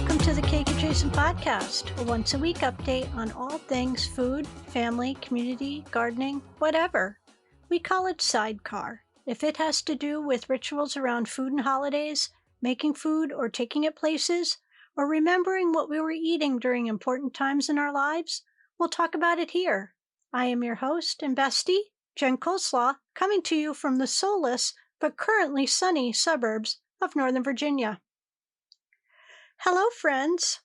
welcome to the Cake Adjacent Podcast, a once-a-week update on all things food, family, community, gardening, whatever. We call it SideCar. If it has to do with rituals around food and holidays, making food or taking it places, or remembering what we were eating during important times in our lives, we'll talk about it here. I am your host and bestie, Jen Coleslaw, coming to you from the soulless but currently sunny suburbs of Northern Virginia. Hello, friends.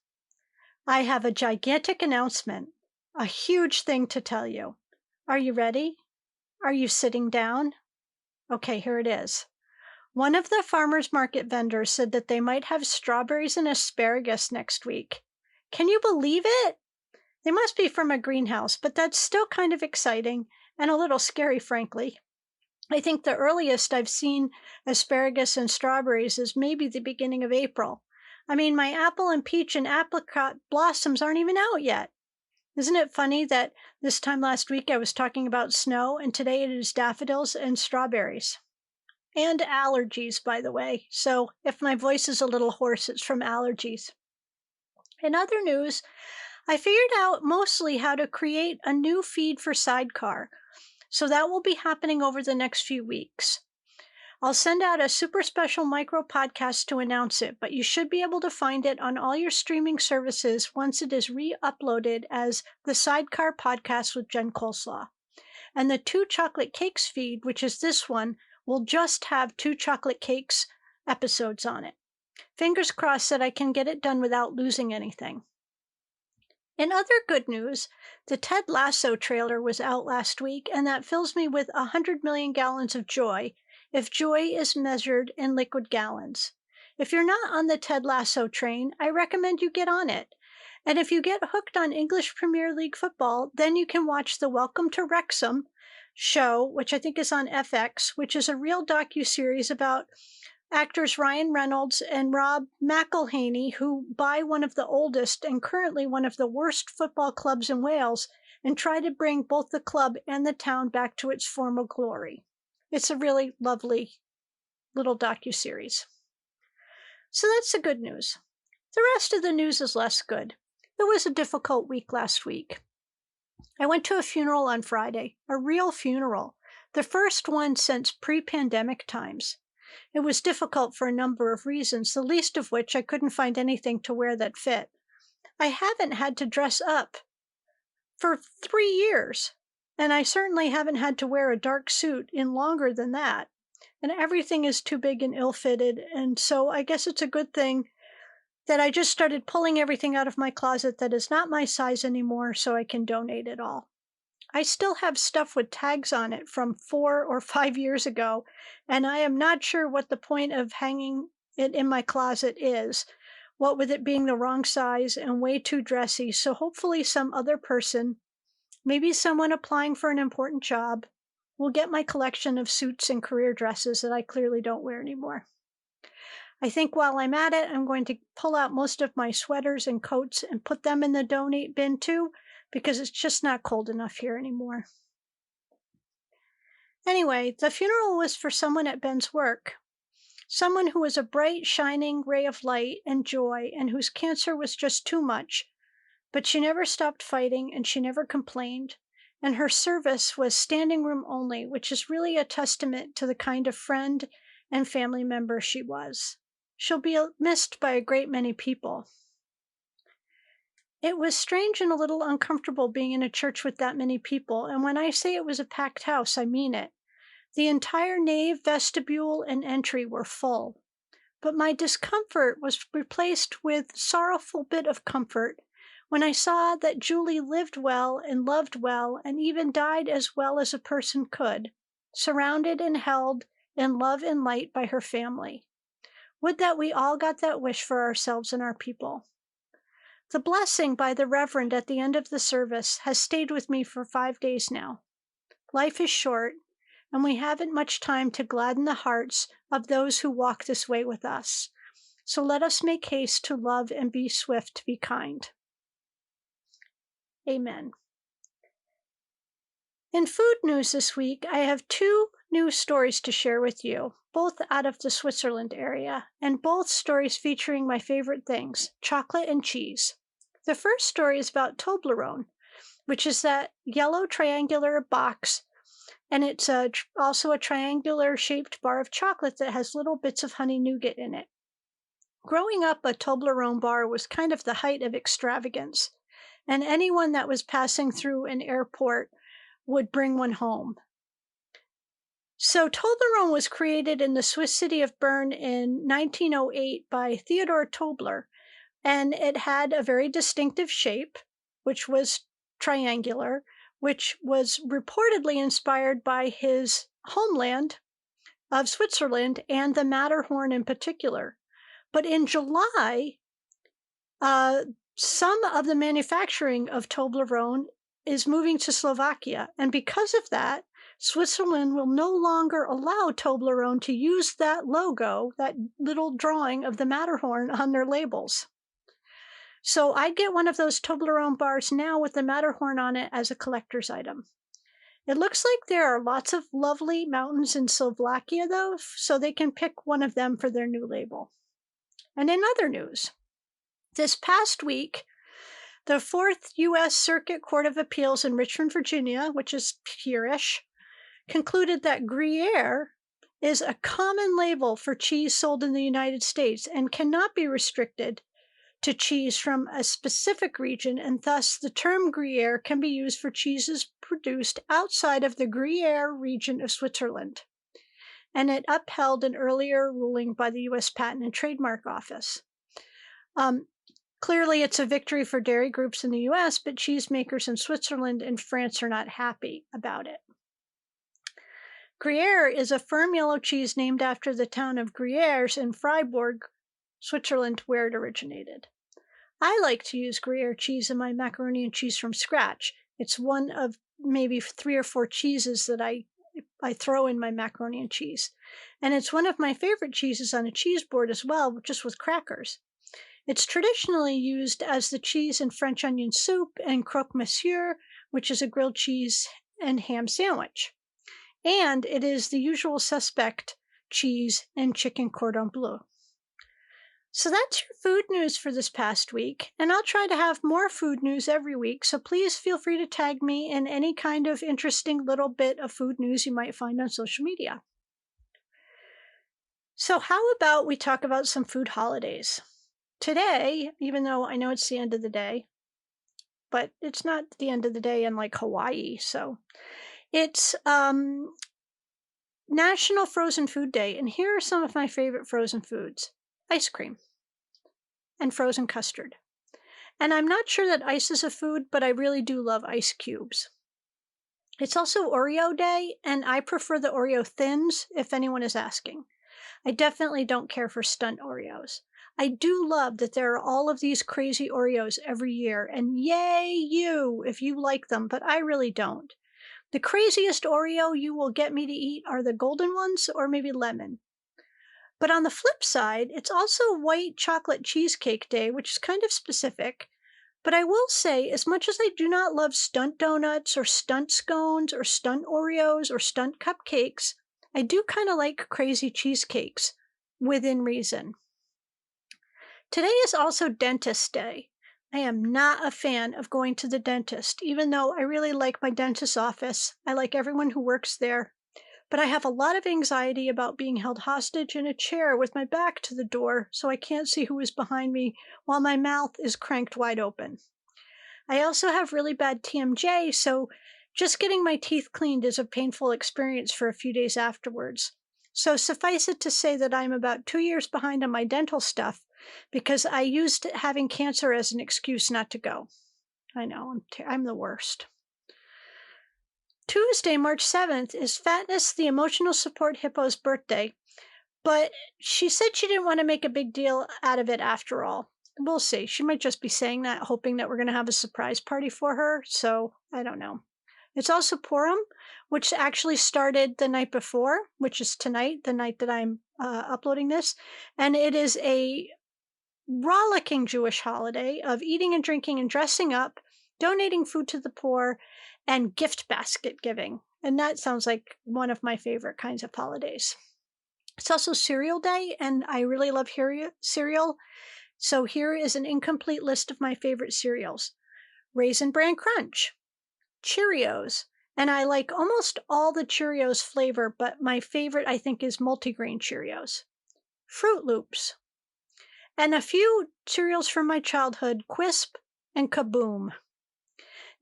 I have a gigantic announcement, a huge thing to tell you. Are you ready? Are you sitting down? Okay, here it is. One of the farmers market vendors said that they might have strawberries and asparagus next week. Can you believe it? They must be from a greenhouse, but that's still kind of exciting and a little scary, frankly. I think the earliest I've seen asparagus and strawberries is maybe the beginning of April. I mean, my apple and peach and apricot blossoms aren't even out yet. Isn't it funny that this time last week I was talking about snow and today it is daffodils and strawberries? And allergies, by the way. So if my voice is a little hoarse, it's from allergies. In other news, I figured out mostly how to create a new feed for SideCar. So that will be happening over the next few weeks. I'll send out a super special micro podcast to announce it, but you should be able to find it on all your streaming services once it is re-uploaded as the SideCar podcast with Jen Coleslaw. And the 2 Chocolate Cakes feed, which is this one, will just have 2 Chocolate Cakes episodes on it. Fingers crossed that I can get it done without losing anything. In other good news, the Ted Lasso trailer was out last week, and that fills me with 100 million gallons of joy, if joy is measured in liquid gallons. If you're not on the Ted Lasso train, I recommend you get on it. And if you get hooked on English Premier League football, then you can watch the Welcome to Wrexham show, which I think is on FX, which is a real docuseries about actors Ryan Reynolds and Rob McElhenney, who buy one of the oldest and currently one of the worst football clubs in Wales and try to bring both the club and the town back to its former glory. It's a really lovely little docuseries. So that's the good news. The rest of the news is less good. It was a difficult week last week. I went to a funeral on Friday, a real funeral, the first one since pre-pandemic times. It was difficult for a number of reasons, the least of which I couldn't find anything to wear that fit. I haven't had to dress up for 3 years, and I certainly haven't had to wear a dark suit in longer than that. And everything is too big and ill-fitted, and so I guess it's a good thing that I just started pulling everything out of my closet that is not my size anymore so I can donate it all. I still have stuff with tags on it from 4 or 5 years ago, and I am not sure what the point of hanging it in my closet is, what with it being the wrong size and way too dressy, so hopefully some other person, maybe someone applying for an important job, will get my collection of suits and career dresses that I clearly don't wear anymore. I think while I'm at it, I'm going to pull out most of my sweaters and coats and put them in the donate bin too, because it's just not cold enough here anymore. Anyway, the funeral was for someone at Ben's work, someone who was a bright, shining ray of light and joy and whose cancer was just too much, but she never stopped fighting and she never complained, and her service was standing room only, which is really a testament to the kind of friend and family member she was. She'll be missed by a great many people. It was strange and a little uncomfortable being in a church with that many people, and when I say it was a packed house, I mean it. The entire nave, vestibule, and entry were full. But my discomfort was replaced with sorrowful bit of comfort when I saw that Julie lived well and loved well and even died as well as a person could, surrounded and held in love and light by her family. Would that we all got that wish for ourselves and our people. The blessing by the Reverend at the end of the service has stayed with me for 5 days now. Life is short, and we haven't much time to gladden the hearts of those who walk this way with us. So let us make haste to love and be swift to be kind. Amen. In food news this week, I have 2 news stories to share with you, both out of the Switzerland area, and both stories featuring my favorite things, chocolate and cheese. The first story is about Toblerone, which is that yellow triangular box, and it's also a triangular shaped bar of chocolate that has little bits of honey nougat in it. Growing up, a Toblerone bar was kind of the height of extravagance, and anyone that was passing through an airport would bring one home. So Toblerone was created in the Swiss city of Bern in 1908 by Theodor Tobler, and it had a very distinctive shape, which was triangular, which was reportedly inspired by his homeland of Switzerland and the Matterhorn in particular. But in July, some of the manufacturing of Toblerone is moving to Slovakia, and because of that, Switzerland will no longer allow Toblerone to use that logo, that little drawing of the Matterhorn on their labels. So I get one of those Toblerone bars now with the Matterhorn on it as a collector's item. It looks like there are lots of lovely mountains in Slovakia, though, so they can pick one of them for their new label. And in other news, this past week, the Fourth U.S. Circuit Court of Appeals in Richmond, Virginia, which is here-ish, concluded that Gruyere is a common label for cheese sold in the United States and cannot be restricted to cheese from a specific region, and thus the term Gruyere can be used for cheeses produced outside of the Gruyere region of Switzerland. And it upheld an earlier ruling by the U.S. Patent and Trademark Office. Clearly, it's a victory for dairy groups in the U.S., but cheesemakers in Switzerland and France are not happy about it. Gruyere is a firm yellow cheese named after the town of Gruyères in Freiburg, Switzerland, where it originated. I like to use Gruyere cheese in my macaroni and cheese from scratch. It's one of maybe 3 or 4 cheeses that I throw in my macaroni and cheese. And it's one of my favorite cheeses on a cheese board as well, just with crackers. It's traditionally used as the cheese in French onion soup and croque monsieur, which is a grilled cheese and ham sandwich. And it is the usual suspect cheese in chicken cordon bleu. So that's your food news for this past week, and I'll try to have more food news every week, so please feel free to tag me in any kind of interesting little bit of food news you might find on social media. So how about we talk about some food holidays? Today, even though I know it's the end of the day, but it's not the end of the day in like Hawaii, so it's National Frozen Food Day, and here are some of my favorite frozen foods. Ice cream and frozen custard. And I'm not sure that ice is a food, but I really do love ice cubes. It's also Oreo Day, and I prefer the Oreo Thins, if anyone is asking. I definitely don't care for stunt Oreos. I do love that there are all of these crazy Oreos every year, and yay you if you like them, but I really don't. The craziest Oreo you will get me to eat are the golden ones or maybe lemon. But on the flip side, it's also White Chocolate Cheesecake Day, which is kind of specific. But I will say, as much as I do not love stunt donuts or stunt scones or stunt Oreos or stunt cupcakes, I do kind of like crazy cheesecakes, within reason. Today is also Dentist Day. I am not a fan of going to the dentist, even though I really like my dentist's office. I like everyone who works there. But I have a lot of anxiety about being held hostage in a chair with my back to the door so I can't see who is behind me while my mouth is cranked wide open. I also have really bad TMJ, so just getting my teeth cleaned is a painful experience for a few days afterwards. So suffice it to say that I'm about 2 years behind on my dental stuff because I used having cancer as an excuse not to go. I know, I'm the worst. Tuesday, March 7th, is Fatness the Emotional Support Hippo's birthday, but she said she didn't want to make a big deal out of it after all. We'll see. She might just be saying that, hoping that we're going to have a surprise party for her, so I don't know. It's also Purim, which actually started the night before, which is tonight, the night that I'm uploading this, and it is a rollicking Jewish holiday of eating and drinking and dressing up, donating food to the poor, and gift basket giving. And that sounds like one of my favorite kinds of holidays. It's also cereal day, and I really love cereal. So here is an incomplete list of my favorite cereals: Raisin Bran Crunch, Cheerios, and I like almost all the Cheerios flavor, but my favorite I think is multigrain Cheerios, Fruit Loops, and a few cereals from my childhood, Quisp and Kaboom.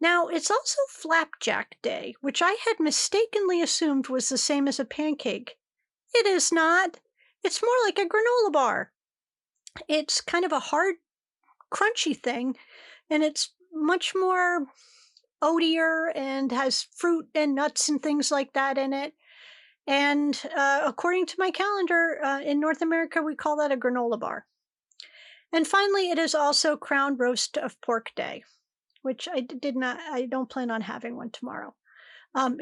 Now, it's also Flapjack Day, which I had mistakenly assumed was the same as a pancake. It is not. It's more like a granola bar. It's kind of a hard, crunchy thing, and it's much more oatier and has fruit and nuts and things like that in it. And according to my calendar, in North America, we call that a granola bar. And finally, it is also Crown Roast of Pork Day, which I don't plan on having one tomorrow.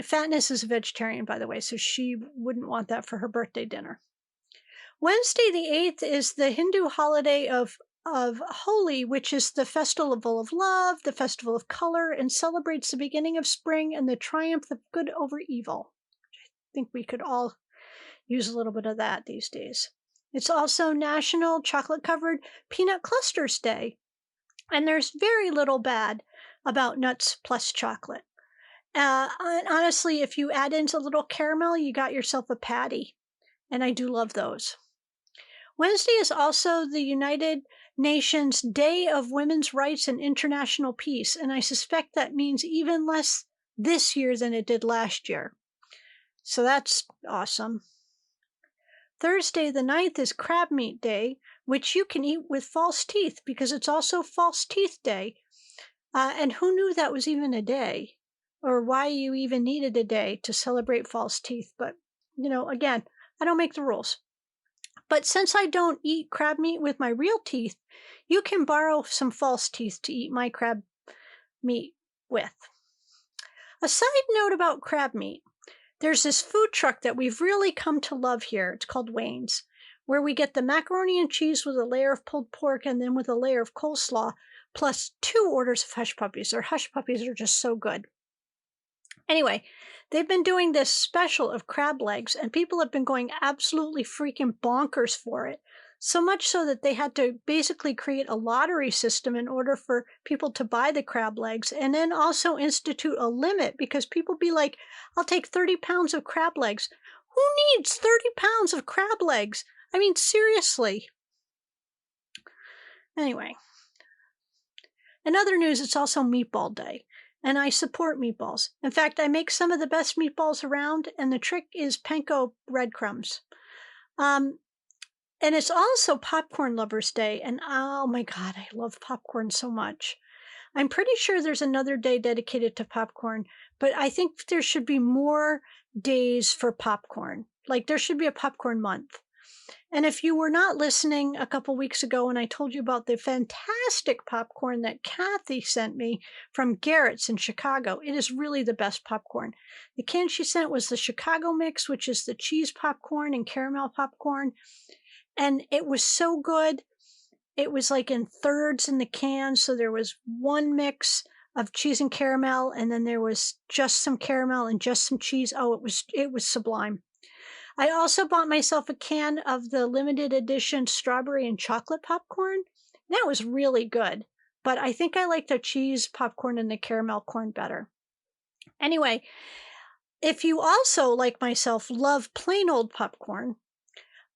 Fatness is a vegetarian, by the way, so she wouldn't want that for her birthday dinner. Wednesday the 8th is the Hindu holiday of Holi, which is the festival of love, the festival of color, and celebrates the beginning of spring and the triumph of good over evil. I think we could all use a little bit of that these days. It's also National Chocolate-Covered Peanut Clusters Day, and there's very little bad about nuts plus chocolate. Honestly, if you add in a little caramel, you got yourself a patty, and I do love those. Wednesday is also the United Nations Day of Women's Rights and International Peace, and I suspect that means even less this year than it did last year. So that's awesome. Thursday the 9th is Crab Meat Day, which you can eat with false teeth because it's also False Teeth Day. And who knew that was even a day, or why you even needed a day to celebrate false teeth? But, again, I don't make the rules. But since I don't eat crab meat with my real teeth, you can borrow some false teeth to eat my crab meat with. A side note about crab meat: there's this food truck that we've really come to love here. It's called Wayne's, where we get the macaroni and cheese with a layer of pulled pork and then with a layer of coleslaw, plus 2 orders of hush puppies. Their hush puppies are just so good. Anyway, they've been doing this special of crab legs, and people have been going absolutely freaking bonkers for it. So much so that they had to basically create a lottery system in order for people to buy the crab legs, and then also institute a limit because people be like, I'll take 30 pounds of crab legs. Who needs 30 pounds of crab legs? I mean, seriously. Anyway. In other news, it's also Meatball Day, and I support meatballs. In fact, I make some of the best meatballs around, and the trick is panko breadcrumbs. And it's also Popcorn Lovers Day, and oh my God, I love popcorn so much. I'm pretty sure there's another day dedicated to popcorn, but I think there should be more days for popcorn. Like, there should be a popcorn month. And if you were not listening a couple weeks ago when I told you about the fantastic popcorn that Kathy sent me from Garrett's in Chicago, it is really the best popcorn. The can she sent was the Chicago mix, which is the cheese popcorn and caramel popcorn. And it was so good. It was like in thirds in the can. So there was one mix of cheese and caramel, and then there was just some caramel and just some cheese. Oh, it was sublime. I also bought myself a can of the limited edition strawberry and chocolate popcorn. That was really good, but I think I like the cheese popcorn and the caramel corn better. Anyway, if you also, like myself, love plain old popcorn,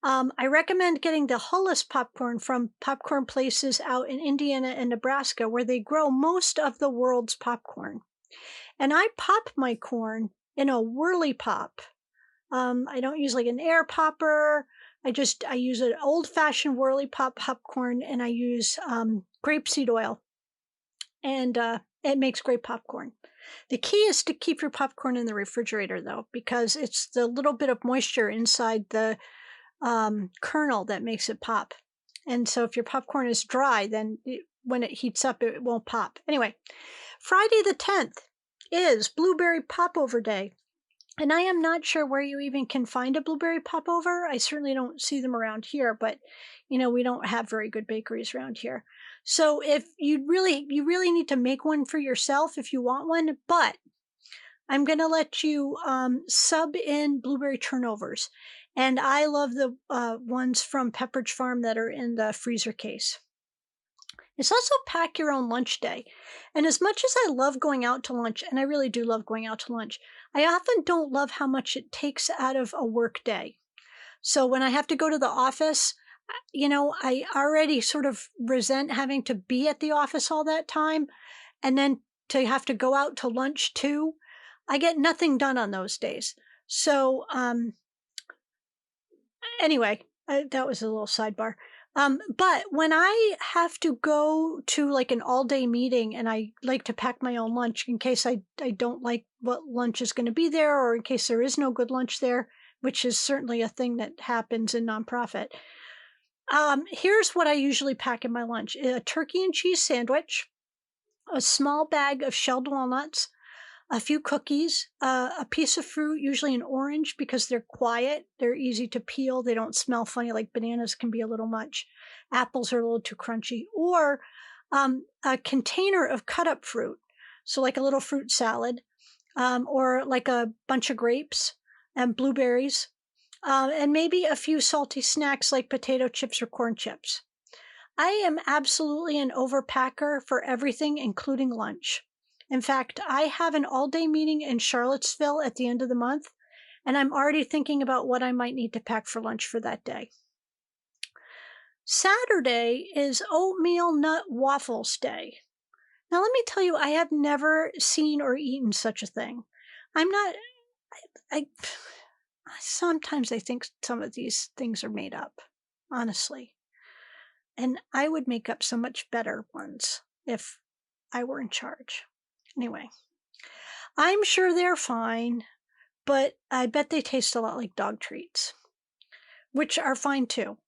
I recommend getting the Hullis popcorn from popcorn places out in Indiana and Nebraska, where they grow most of the world's popcorn. And I pop my corn in a whirly pop. I don't use like an air popper. I use an old-fashioned whirly pop popcorn, and I use grapeseed oil, and it makes great popcorn. The key is to keep your popcorn in the refrigerator, though, because it's the little bit of moisture inside the kernel that makes it pop. And so if your popcorn is dry, then when it heats up, it won't pop. Anyway, Friday the 10th is Blueberry Popover Day. And I am not sure where you even can find a blueberry popover. I certainly don't see them around here, but we don't have very good bakeries around here. So if you really need to make one for yourself if you want one, but I'm going to let you sub in blueberry turnovers. And I love the ones from Pepperidge Farm that are in the freezer case. It's also pack your own lunch day. And as much as I love going out to lunch, and I really do love going out to lunch, I often don't love how much it takes out of a work day. So when I have to go to the office, I already sort of resent having to be at the office all that time. And then to have to go out to lunch too, I get nothing done on those days. So, anyway, that was a little sidebar. But when I have to go to like an all day meeting and I like to pack my own lunch in case I don't like what lunch is going to be there or in case there is no good lunch there, which is certainly a thing that happens in nonprofit. Here's what I usually pack in my lunch: a turkey and cheese sandwich, a small bag of shelled walnuts, a few cookies, a piece of fruit, usually an orange because they're quiet, they're easy to peel, they don't smell funny like bananas can be a little much. Apples are a little too crunchy. Or a container of cut up fruit, so like a little fruit salad, or like a bunch of grapes and blueberries, and maybe a few salty snacks like potato chips or corn chips. I am absolutely an overpacker for everything, including lunch. In fact, I have an all day meeting in Charlottesville at the end of the month, and I'm already thinking about what I might need to pack for lunch for that day. Saturday is oatmeal nut waffles day. Now, let me tell you, I have never seen or eaten such a thing. I'm not, I, sometimes I think some of these things are made up, honestly. And I would make up so much better ones if I were in charge. Anyway, I'm sure they're fine, but I bet they taste a lot like dog treats, which are fine too.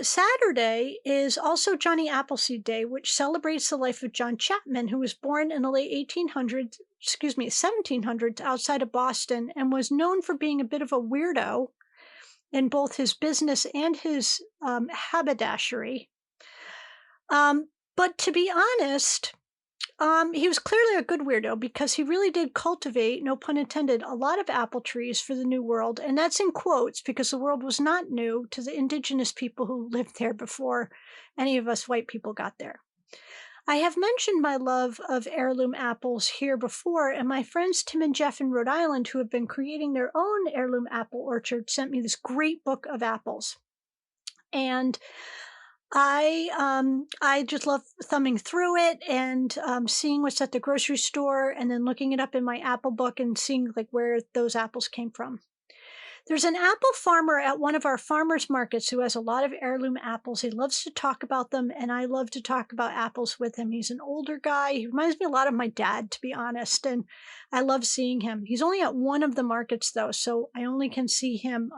Saturday is also Johnny Appleseed Day, which celebrates the life of John Chapman, who was born in the late 1700s outside of Boston and was known for being a bit of a weirdo in both his business and his haberdashery. But to be honest, he was clearly a good weirdo because he really did cultivate, no pun intended, a lot of apple trees for the New World. And that's in quotes because the world was not new to the indigenous people who lived there before any of us white people got there. I have mentioned my love of heirloom apples here before, and my friends Tim and Jeff in Rhode Island, who have been creating their own heirloom apple orchard, sent me this great book of apples. And I just love thumbing through it and seeing what's at the grocery store and then looking it up in my apple book and seeing like where those apples came from. There's an apple farmer at one of our farmers markets who has a lot of heirloom apples. He loves to talk about them, and I love to talk about apples with him. He's an older guy. He reminds me a lot of my dad, to be honest, and I love seeing him. He's only at one of the markets though, so I only can see him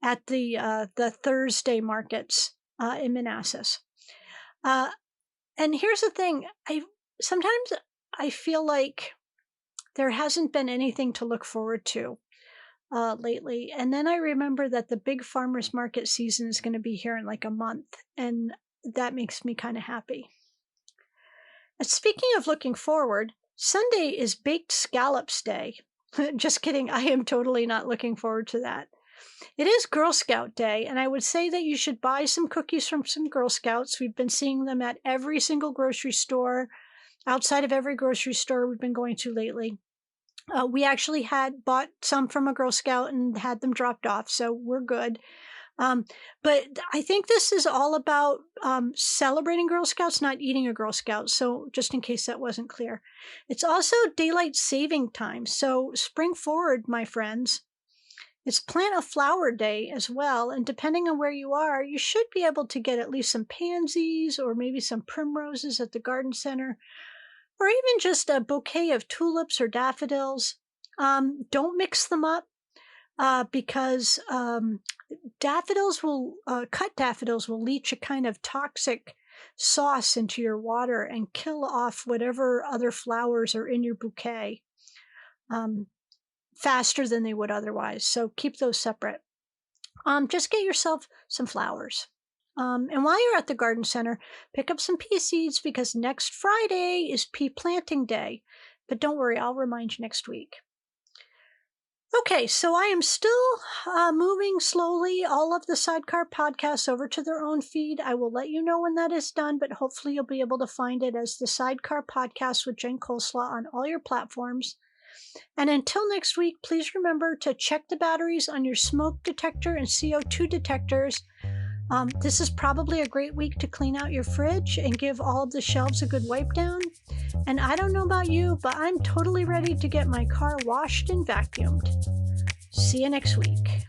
at the Thursday markets in Manassas. And here's the thing: sometimes I feel like there hasn't been anything to look forward to lately. And then I remember that the big farmers market season is going to be here in like a month, and that makes me kind of happy. And speaking of looking forward, Sunday is Baked Scallops Day. Just kidding, I am totally not looking forward to that. It is Girl Scout Day, and I would say that you should buy some cookies from some Girl Scouts. We've been seeing them at every single grocery store, outside of every grocery store we've been going to lately. We actually had bought some from a Girl Scout and had them dropped off, so we're good. But I think this is all about celebrating Girl Scouts, not eating a Girl Scout. So just in case that wasn't clear, it's also daylight saving time. So spring forward, my friends. It's Plant a Flower Day as well, and depending on where you are, you should be able to get at least some pansies or maybe some primroses at the garden center, or even just a bouquet of tulips or daffodils. Don't mix them up because cut daffodils will leach a kind of toxic sauce into your water and kill off whatever other flowers are in your bouquet faster than they would otherwise. So keep those separate. Just get yourself some flowers. And while you're at the garden center, pick up some pea seeds because next Friday is Pea Planting Day. But don't worry, I'll remind you next week. Okay, so I am still moving slowly all of the SideCar podcasts over to their own feed. I will let you know when that is done, but hopefully you'll be able to find it as the SideCar podcast with Jen Coleslaw on all your platforms. And until next week, please remember to check the batteries on your smoke detector and CO2 detectors. This is probably a great week to clean out your fridge and give all of the shelves a good wipe down. And I don't know about you, but I'm totally ready to get my car washed and vacuumed. See you next week.